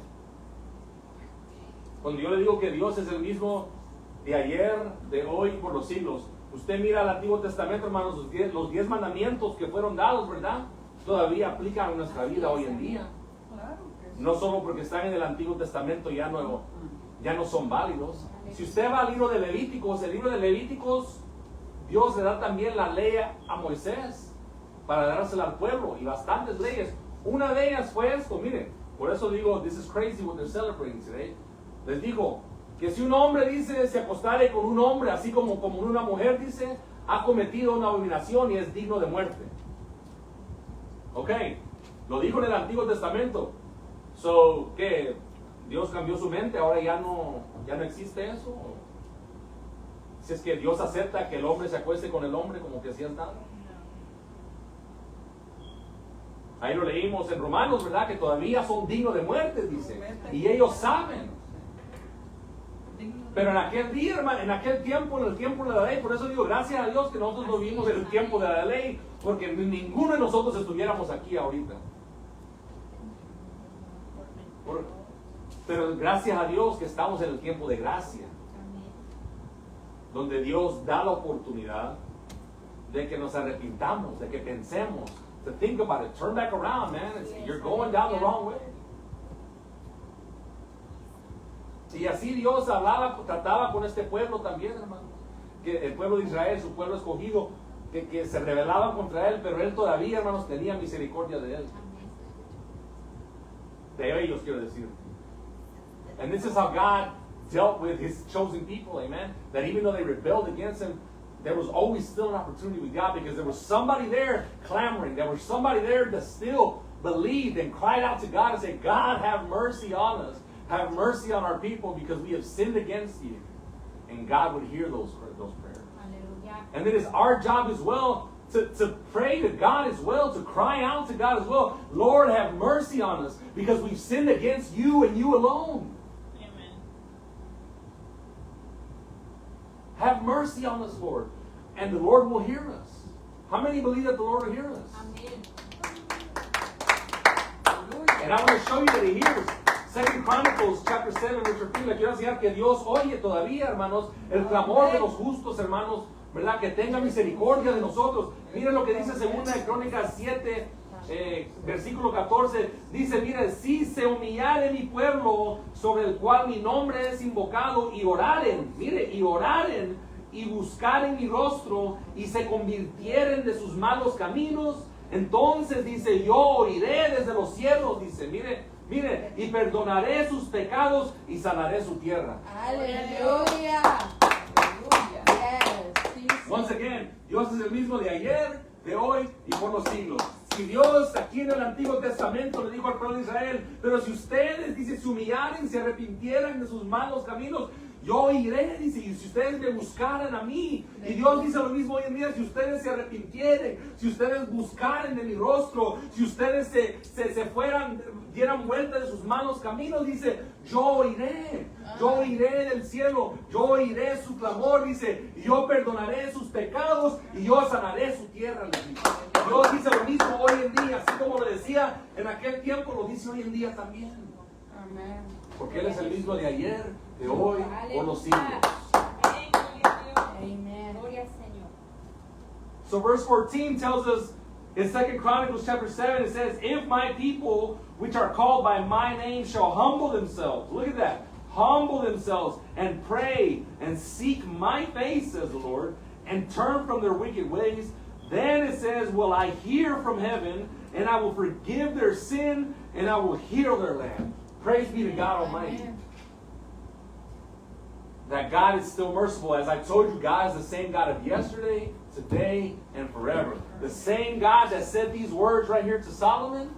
Speaker 1: Cuando yo le digo que Dios es el mismo de ayer, de hoy, por los siglos. Usted mira el Antiguo Testamento, hermanos, los 10 mandamientos que fueron dados, ¿verdad? Todavía aplican en nuestra vida hoy en día.
Speaker 2: Claro que sí.
Speaker 1: No solo porque están en el Antiguo Testamento ya no son válidos. Si usted va al libro de Levíticos, el libro de Levíticos, Dios le da también la ley a Moisés para dársela al pueblo, y bastantes leyes. Una de ellas fue esto, miren, por eso digo, this is crazy what they're celebrating today. Les digo que si un hombre dice, se acostare con un hombre, así como una mujer dice, ha cometido una abominación y es digno de muerte. Ok, lo dijo en el Antiguo Testamento. So, ¿qué? Dios cambió su mente, ahora ya no existe eso. Si es que Dios acepta que el hombre se acueste con el hombre como que hacías nada. Ahí lo leímos en Romanos, ¿verdad? Que todavía son dignos de muerte, dice. Y ellos saben. Pero en aquel día, hermano, en aquel tiempo, en el tiempo de la ley, por eso digo, gracias a Dios que nosotros no vivimos en el tiempo de la ley, porque ninguno de nosotros estuviéramos aquí ahorita. Pero gracias a Dios que estamos en el tiempo de gracia, donde Dios da la oportunidad de que nos arrepintamos, de que pensemos, to think about it, turn back around, man. You're going down the wrong way. Y así Dios trataba con este pueblo también, hermano. Que el pueblo de Israel, su pueblo escogido, que se rebelaban contra él, pero él todavía, hermanos, tenía misericordia de él. De ellos, quiero decir. And this is how God dealt with his chosen people, amen. That even though they rebelled against him, there was always still an opportunity with God, because there was somebody there clamoring. There was somebody there that still believed and cried out to God and said, God, have mercy on us. Have mercy on our people, because we have sinned against you. And God would hear those prayers.
Speaker 3: Aleluya.
Speaker 1: And then it's our job as well to pray to God as well, to cry out to God as well. Lord, have mercy on us, because we've sinned against you and you alone.
Speaker 3: Amen.
Speaker 1: Have mercy on us, Lord. And the Lord will hear us. How many believe that the Lord will hear us?
Speaker 3: Amén.
Speaker 1: And I want to show you that he hears. 2 Chronicles chapter 7, verse 13. Le quiero enseñar que Dios oye todavía, hermanos, el clamor de los justos, hermanos, ¿verdad? Que tenga misericordia de nosotros. Miren lo que dice 2 Crónicas 7, versículo 14. Dice, mire, si se humillare mi pueblo, sobre el cual mi nombre es invocado, y oraren, mire, y oraren, y buscaren mi rostro, y se convirtieren de sus malos caminos, entonces, dice, yo oiré desde los cielos, dice, mire, y perdonaré sus pecados y sanaré su tierra.
Speaker 2: Aleluya. Yes.
Speaker 1: Once again, Dios es el mismo de ayer, de hoy y por los siglos. Si Dios aquí en el Antiguo Testamento le dijo al pueblo de Israel, pero si ustedes, dice, se humillaren, se arrepintieran de sus malos caminos, yo iré, dice, y si ustedes me buscaran a mí. Y Dios dice lo mismo hoy en día, si ustedes se arrepintieren, si ustedes buscaren de mi rostro, si ustedes se fueran, dieran vuelta de sus malos caminos, dice, yo iré del cielo, yo oiré su clamor, dice, yo perdonaré sus pecados y yo sanaré su tierra. Dios dice lo mismo hoy en día, así como lo decía en aquel tiempo, lo dice hoy en día también.
Speaker 2: Amén.
Speaker 1: Porque Él es el mismo de ayer, de hoy, por los siglos.
Speaker 3: Amén. Gloria a Dios.
Speaker 2: Amen.
Speaker 3: Gloria al Señor.
Speaker 1: So verse 14 tells us in 2 Chronicles chapter 7, it says, if my people, which are called by my name, shall humble themselves. Look at that. Humble themselves and pray and seek my face, says the Lord, and turn from their wicked ways. Then it says, will I hear from heaven, and I will forgive their sin, and I will heal their land. Praise be to God Almighty.
Speaker 2: Amen.
Speaker 1: That God is still merciful. As I told you, God is the same God of yesterday, today, and forever. The same God that said these words right here to Solomon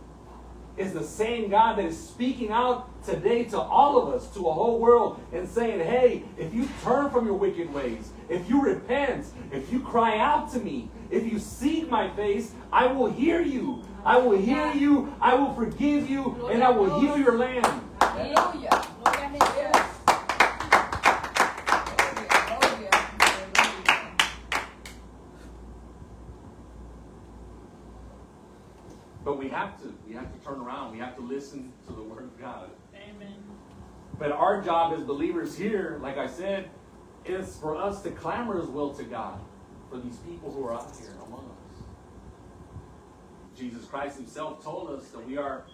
Speaker 1: is the same God that is speaking out today to all of us, to a whole world, and saying, hey, if you turn from your wicked ways, if you repent, if you cry out to me, if you seek my face, I will hear you. I will hear you, I will forgive you, and I will heal your land.
Speaker 2: Aleluya.
Speaker 3: Gloria a Jesús.
Speaker 1: But we have to turn around. We have to listen to the Word of God.
Speaker 3: Amen.
Speaker 1: But our job as believers here, like I said, is for us to clamor His will to God for these people who are out here among us. Jesus Christ Himself told us that we are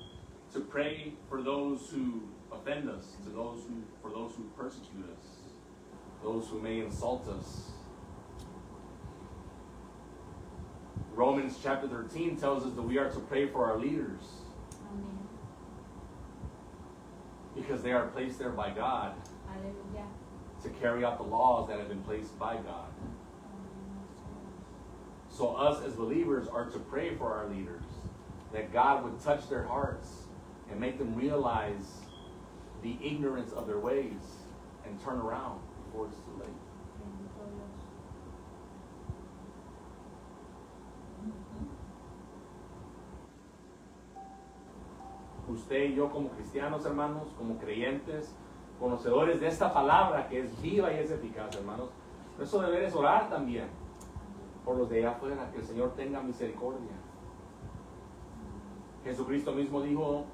Speaker 1: to pray for those who offend us, for those who persecute us, those who may insult us. Romans chapter 13 tells us that we are to pray for our leaders
Speaker 3: Amén.
Speaker 1: because they are placed there by God
Speaker 3: Aleluya.
Speaker 1: to carry out the laws that have been placed by God. So us as believers are to pray for our leaders, that God would touch their hearts and make them realize the ignorance of their ways and turn around before it's too late.
Speaker 3: Bendito Dios.
Speaker 1: Usted y yo como cristianos, hermanos, como creyentes, conocedores de esta palabra que es viva y es eficaz, hermanos, nuestro deber es orar también por los de allá afuera, que el Señor tenga misericordia. Jesucristo mismo dijo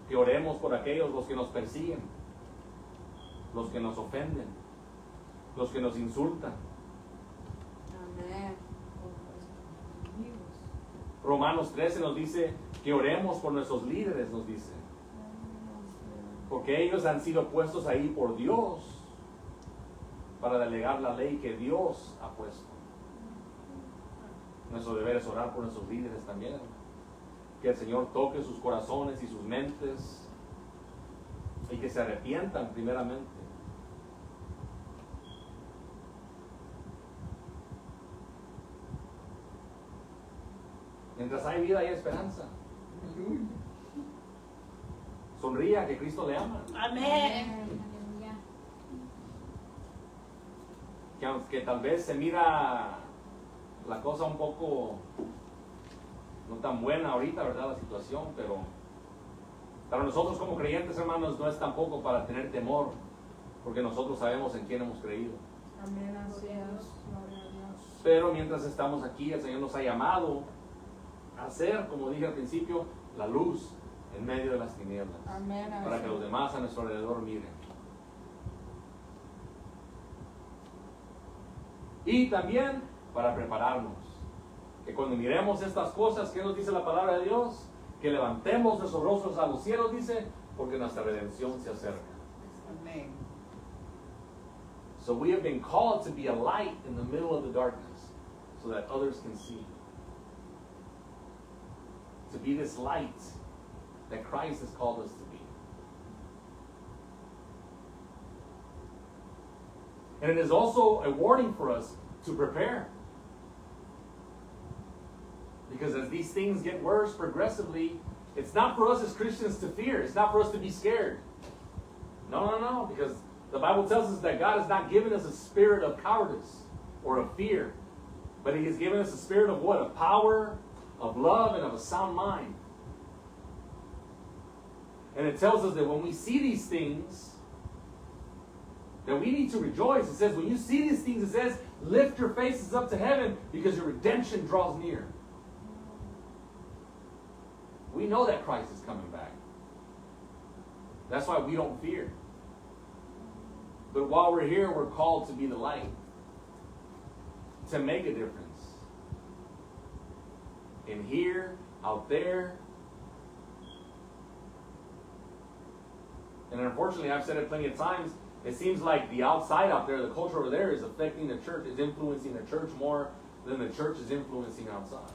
Speaker 1: que oremos por aquellos los que nos persiguen, los que nos ofenden, los que nos insultan.
Speaker 2: Amén.
Speaker 1: Romanos 13 nos dice que oremos por nuestros líderes, nos dice. Porque ellos han sido puestos ahí por Dios para delegar la ley que Dios ha puesto. Nuestro deber es orar por nuestros líderes también, hermano. Que el Señor toque sus corazones y sus mentes y que se arrepientan primeramente. Mientras hay vida hay esperanza. Sonría, que Cristo le ama.
Speaker 3: Amén. Aleluya.
Speaker 1: Que aunque tal vez se mira la cosa un poco no tan buena ahorita, ¿verdad? La situación, pero para nosotros como creyentes, hermanos, no es tampoco para tener temor, porque nosotros sabemos en quién hemos creído.
Speaker 2: Amén, así es. Gloria a Dios.
Speaker 1: Pero mientras estamos aquí, el Señor nos ha llamado a ser, como dije al principio, la luz en medio de las tinieblas,
Speaker 2: Amén.
Speaker 1: para que los demás a nuestro alrededor miren. Y también para prepararnos, que cuando miremos estas cosas, ¿qué nos dice la palabra de Dios? Que levantemos nuestros rostros a los cielos, dice, porque nuestra redención se acerca.
Speaker 2: Amén.
Speaker 1: So we have been called to be a light in the middle of the darkness, so that others can see. To be this light that Christ has called us to be. And it is also a warning for us to prepare. Because as these things get worse progressively, it's not for us as Christians to fear. It's not for us to be scared. No. Because the Bible tells us that God has not given us a spirit of cowardice or of fear. But He has given us a spirit of what? Of power, of love, and of a sound mind. And it tells us that when we see these things, that we need to rejoice. It says, when you see these things, it says, lift your faces up to heaven because your redemption draws near. We know that Christ is coming back. That's why we don't fear. But while we're here, we're called to be the light, to make a difference. In here, out there. And unfortunately, I've said it plenty of times, it seems like the outside out there, the culture over there is affecting the church, is influencing the church more than the church is influencing outside.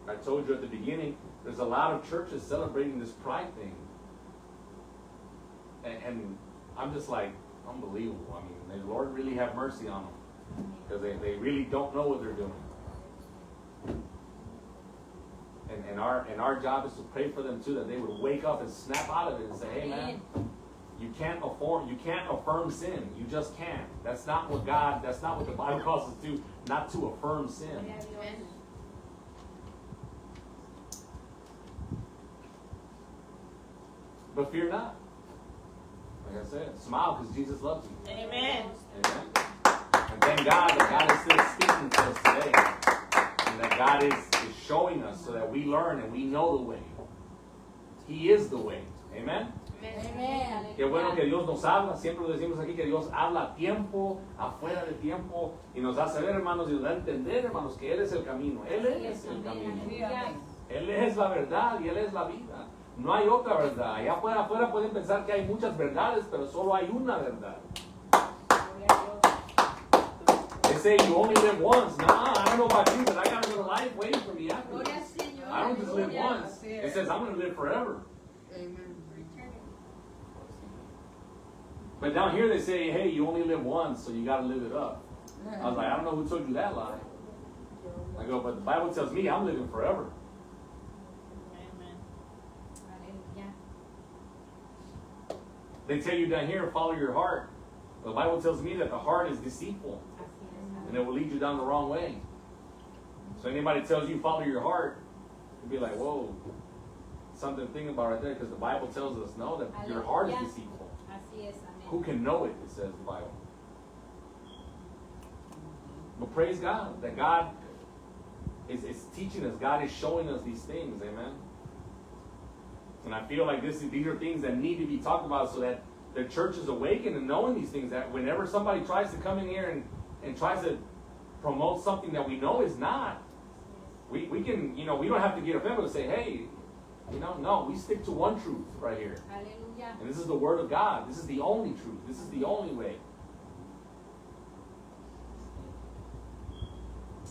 Speaker 1: I told you at the beginning, there's a lot of churches celebrating this pride thing. And I'm just like, unbelievable. I mean, may the Lord really have mercy on them. Because they really don't know what they're doing. And our job is to pray for them too, that they would wake up and snap out of it and say, hey man, you can't affirm sin. You just can't. That's not what the Bible calls us to, not to affirm sin.
Speaker 3: Amen.
Speaker 1: But fear not. Like I said, smile because Jesus loves you.
Speaker 3: Amen.
Speaker 1: Amen. And thank God that God is still speaking to us today. And that God is showing us so that we learn and we know the way. He is the way. Amen?
Speaker 3: Amén.
Speaker 1: Qué bueno que Dios nos habla, siempre lo decimos aquí, que Dios habla a tiempo, afuera de tiempo, y nos hace ver, hermanos, y nos da a entender, hermanos, que Él es el camino, Él es el camino, Él es la verdad y Él es la vida. No hay otra verdad. Allá afuera pueden pensar que hay muchas verdades, pero solo hay una verdad. They say you only live once. Nah, I don't know about you, but I got a little life waiting for me after.
Speaker 2: Gloria al Señor.
Speaker 1: I don't just live
Speaker 2: Aleluya.
Speaker 1: once.
Speaker 2: Así
Speaker 1: It
Speaker 2: es.
Speaker 1: says I'm going to live forever.
Speaker 2: Amen.
Speaker 1: But down here they say, hey, you only live once, so you got to live it up. I was like, I don't know who told you that lie. I go, but the Bible tells me I'm living forever.
Speaker 3: Aleluya.
Speaker 1: They tell you down here, follow your heart. The Bible tells me that the heart is deceitful,
Speaker 3: Así es.
Speaker 1: and it will lead you down the wrong way. So anybody tells you follow your heart, you'll be like, whoa, something to think about right there, because the Bible tells us, no, that your heart is
Speaker 3: Aleluya.
Speaker 1: deceitful.
Speaker 3: Así es. Amén.
Speaker 1: Who can know it, it says the Bible. But praise God, that God is teaching us, God is showing us these things, amen? And I feel like these are things that need to be talked about so that the church is awakened and knowing these things, that whenever somebody tries to come in here and tries to promote something that we know is not, we can, we don't have to get offended and say, hey, no, we stick to one truth right here.
Speaker 3: Aleluya.
Speaker 1: And this is the Word of God. This is the only truth. This is the only way.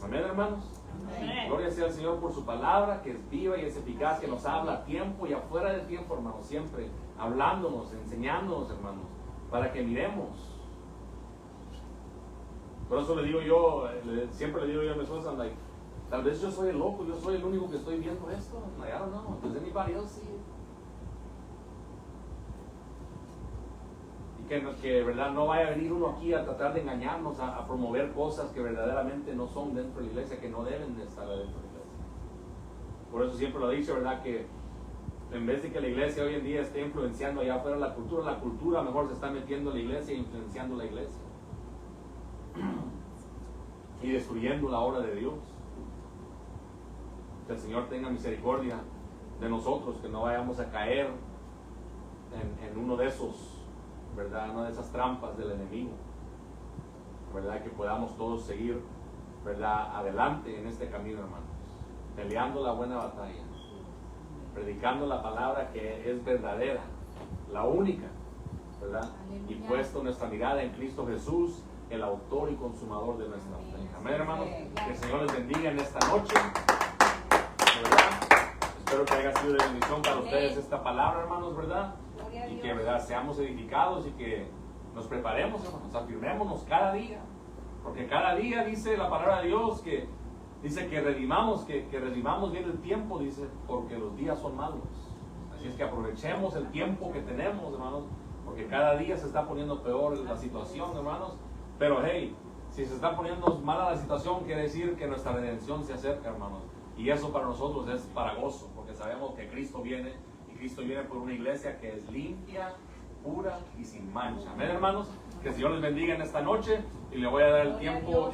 Speaker 1: Amén, hermanos.
Speaker 2: Amén.
Speaker 1: Gloria sea al Señor por su palabra, que es viva y es eficaz, que nos habla a tiempo y afuera de tiempo, hermanos, siempre hablándonos, enseñándonos, hermanos, para que miremos. Por eso le digo yo, siempre le digo yo a mi esposa, I'm like, tal vez yo soy el loco, yo soy el único que estoy viendo esto. I'm like, I don't know, does anybody else see it? Que verdad no vaya a venir uno aquí a tratar de engañarnos, a promover cosas que verdaderamente no son dentro de la iglesia, que no deben de estar dentro de la iglesia. Por eso siempre lo he dicho, verdad, que en vez de que la iglesia hoy en día esté influenciando allá afuera la cultura mejor se está metiendo en la iglesia e influenciando la iglesia y destruyendo la obra de Dios. Que el Señor tenga misericordia de nosotros, que no vayamos a caer en uno de esos, ¿verdad? Una de esas trampas del enemigo, ¿verdad? Que podamos todos seguir, ¿verdad? Adelante en este camino, hermanos, peleando la buena batalla, predicando la palabra que es verdadera, la única, ¿verdad?
Speaker 3: Aleluya.
Speaker 1: Y puesto nuestra mirada en Cristo Jesús, el autor y consumador de nuestra fe. Amén, hermanos. Que el Señor les bendiga en esta noche, ¿verdad? Espero que haya sido de bendición para ustedes esta palabra, hermanos, ¿verdad? Y que, ¿verdad?, seamos edificados y que nos preparemos, hermanos, afirmémonos cada día. Porque cada día dice la palabra de Dios que dice que redimamos bien el tiempo, dice, porque los días son malos. Así es que aprovechemos el tiempo que tenemos, hermanos, porque cada día se está poniendo peor la situación, hermanos. Pero hey, si se está poniendo mala la situación, quiere decir que nuestra redención se acerca, hermanos. Y eso para nosotros es para gozo, porque sabemos que Cristo viene. Cristo viene por una iglesia que es limpia, pura y sin mancha. Amén, hermanos. Que el Señor les bendiga en esta noche y le voy a dar el tiempo